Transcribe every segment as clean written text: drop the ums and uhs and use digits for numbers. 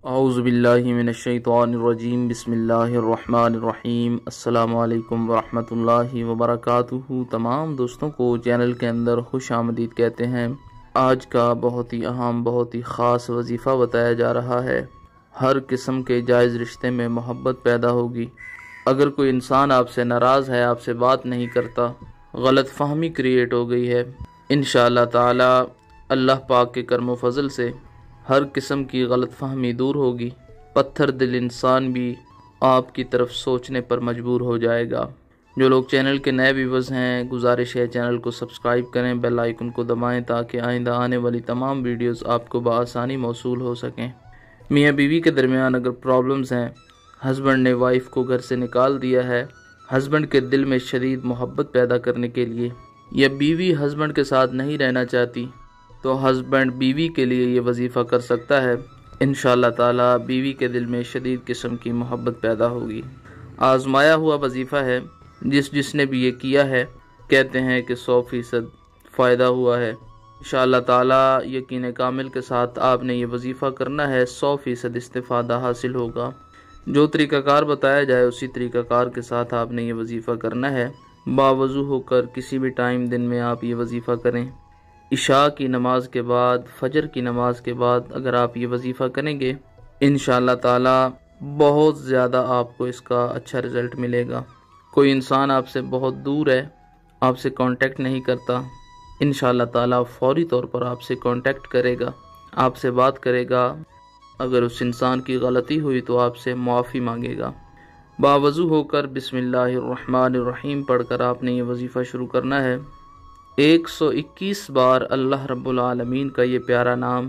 اعوذ باللہ من الشیطان الرجیم بسم اللہ الرحمن الرحیم السلام علیکم ورحمۃ اللہ وبرکاتہ۔ تمام دوستوں کو چینل کے اندر خوش آمدید کہتے ہیں۔ آج کا بہت ہی اہم بہت ہی خاص وظیفہ بتایا جا رہا ہے۔ ہر قسم کے جائز رشتے میں محبت پیدا ہوگی۔ اگر کوئی انسان آپ سے ناراض ہے، آپ سے بات نہیں کرتا، غلط فہمی کریٹ ہو گئی ہے، انشاءاللہ تعالی اللہ پاک کے کرم و فضل سے ہر قسم کی غلط فہمی دور ہوگی۔ پتھر دل انسان بھی آپ کی طرف سوچنے پر مجبور ہو جائے گا۔ جو لوگ چینل کے نئے ویورز ہیں، گزارش ہے چینل کو سبسکرائب کریں، بیل آئیکن کو دبائیں تاکہ آئندہ آنے والی تمام ویڈیوز آپ کو بآسانی موصول ہو سکیں۔ میاں بیوی کے درمیان اگر پرابلمز ہیں، ہسبینڈ نے وائف کو گھر سے نکال دیا ہے، ہسبینڈ کے دل میں شدید محبت پیدا کرنے کے لیے، یا بیوی ہسبینڈ کے ساتھ نہیں رہنا چاہتی، تو ہسبینڈ بیوی کے لیے یہ وظیفہ کر سکتا ہے۔ انشاءاللہ تعالی بیوی کے دل میں شدید قسم کی محبت پیدا ہوگی۔ آزمایا ہوا وظیفہ ہے، جس نے بھی یہ کیا ہے کہتے ہیں کہ 100% فائدہ ہوا ہے۔ انشاءاللہ تعالی یقین کامل کے ساتھ آپ نے یہ وظیفہ کرنا ہے، 100% استفادہ حاصل ہوگا۔ جو طریقہ کار بتایا جائے اسی طریقہ کار کے ساتھ آپ نے یہ وظیفہ کرنا ہے۔ باوضو ہو کر کسی بھی ٹائم دن میں آپ یہ وظیفہ کریں۔ عشاء کی نماز کے بعد، فجر کی نماز کے بعد اگر آپ یہ وظیفہ کریں گے، انشاءاللہ تعالی بہت زیادہ آپ کو اس کا اچھا رزلٹ ملے گا۔ کوئی انسان آپ سے بہت دور ہے، آپ سے کانٹیکٹ نہیں کرتا، انشاءاللہ تعالی فوری طور پر آپ سے کانٹیکٹ کرے گا، آپ سے بات کرے گا۔ اگر اس انسان کی غلطی ہوئی تو آپ سے معافی مانگے گا۔ باوضو ہو کر بسم اللہ الرحمن الرحیم پڑھ کر آپ نے یہ وظیفہ شروع کرنا ہے۔ 121 بار اللہ رب العالمین کا یہ پیارا نام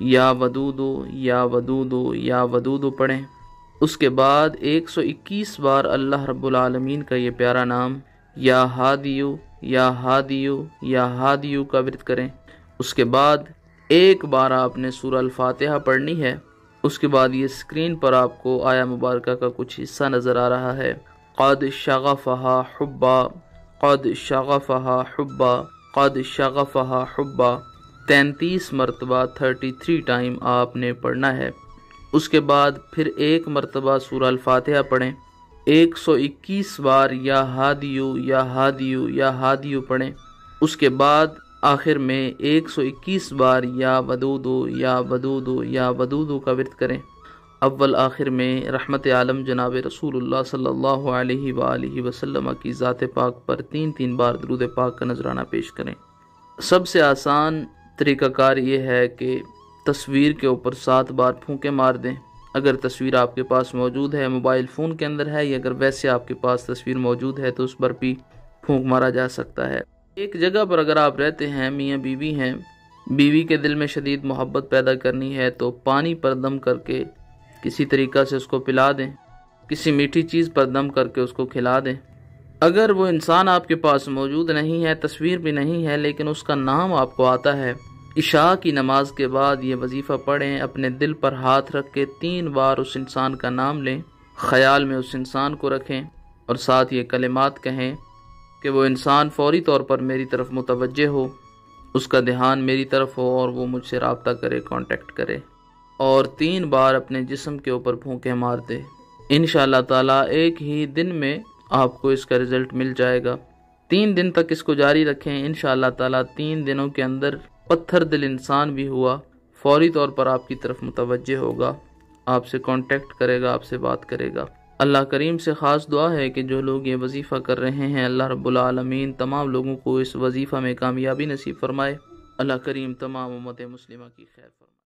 یا ودودو یا ودودو یا ودودو پڑھیں۔ اس کے بعد 121 بار اللہ رب العالمین کا یہ پیارا نام یا ہادیو یا ہادیو یا ہادیو کا ورد کریں۔ اس کے بعد ایک بار آپ نے سورہ الفاتحہ پڑھنی ہے۔ اس کے بعد یہ اسکرین پر آپ کو آیا مبارکہ کا کچھ حصہ نظر آ رہا ہے۔ قد شغفہا حبا، قد شغفہا حبا، قد شغفہا حبا، 33 مرتبہ 33 ٹائم آپ نے پڑھنا ہے۔ اس کے بعد پھر ایک مرتبہ سورہ الفاتحہ پڑھیں۔ 121 بار یا ہادیو یا ہادیو یا ہادیو پڑھیں۔ اس کے بعد آخر میں 121 بار یا ودودو یا ودودو یا ودودو کا ورد کریں۔ اول آخر میں رحمت عالم جناب رسول اللہ صلی اللہ علیہ وآلہ وسلم کی ذات پاک پر 3 بار درود پاک کا نذرانہ پیش کریں۔ سب سے آسان طریقہ کار یہ ہے کہ تصویر کے اوپر 7 بار پھونکے مار دیں۔ اگر تصویر آپ کے پاس موجود ہے، موبائل فون کے اندر ہے، یا اگر ویسے آپ کے پاس تصویر موجود ہے تو اس پر بھی پھونک مارا جا سکتا ہے۔ ایک جگہ پر اگر آپ رہتے ہیں، میاں بیوی ہیں، بیوی کے دل میں شدید محبت پیدا کرنی ہے تو پانی پر دم کر کے کسی طریقہ سے اس کو پلا دیں، کسی میٹھی چیز پر دم کر کے اس کو کھلا دیں۔ اگر وہ انسان آپ کے پاس موجود نہیں ہے، تصویر بھی نہیں ہے، لیکن اس کا نام آپ کو آتا ہے، عشاء کی نماز کے بعد یہ وظیفہ پڑھیں، اپنے دل پر ہاتھ رکھ کے 3 بار اس انسان کا نام لیں، خیال میں اس انسان کو رکھیں اور ساتھ یہ کلمات کہیں کہ وہ انسان فوری طور پر میری طرف متوجہ ہو، اس کا دھیان میری طرف ہو اور وہ مجھ سے رابطہ کرے، کانٹیکٹ کرے، اور 3 بار اپنے جسم کے اوپر پھونکے مار دے۔ انشاءاللہ تعالی ایک ہی دن میں آپ کو اس کا رزلٹ مل جائے گا۔ 3 دن تک اس کو جاری رکھیں، انشاءاللہ تعالی 3 دنوں کے اندر پتھر دل انسان بھی ہوا فوری طور پر آپ کی طرف متوجہ ہوگا، آپ سے کانٹیکٹ کرے گا، آپ سے بات کرے گا۔ اللہ کریم سے خاص دعا ہے کہ جو لوگ یہ وظیفہ کر رہے ہیں، اللہ رب العالمین تمام لوگوں کو اس وظیفہ میں کامیابی نصیب فرمائے۔ اللہ کریم تمام امت مسلمہ کی خیر فرمائے۔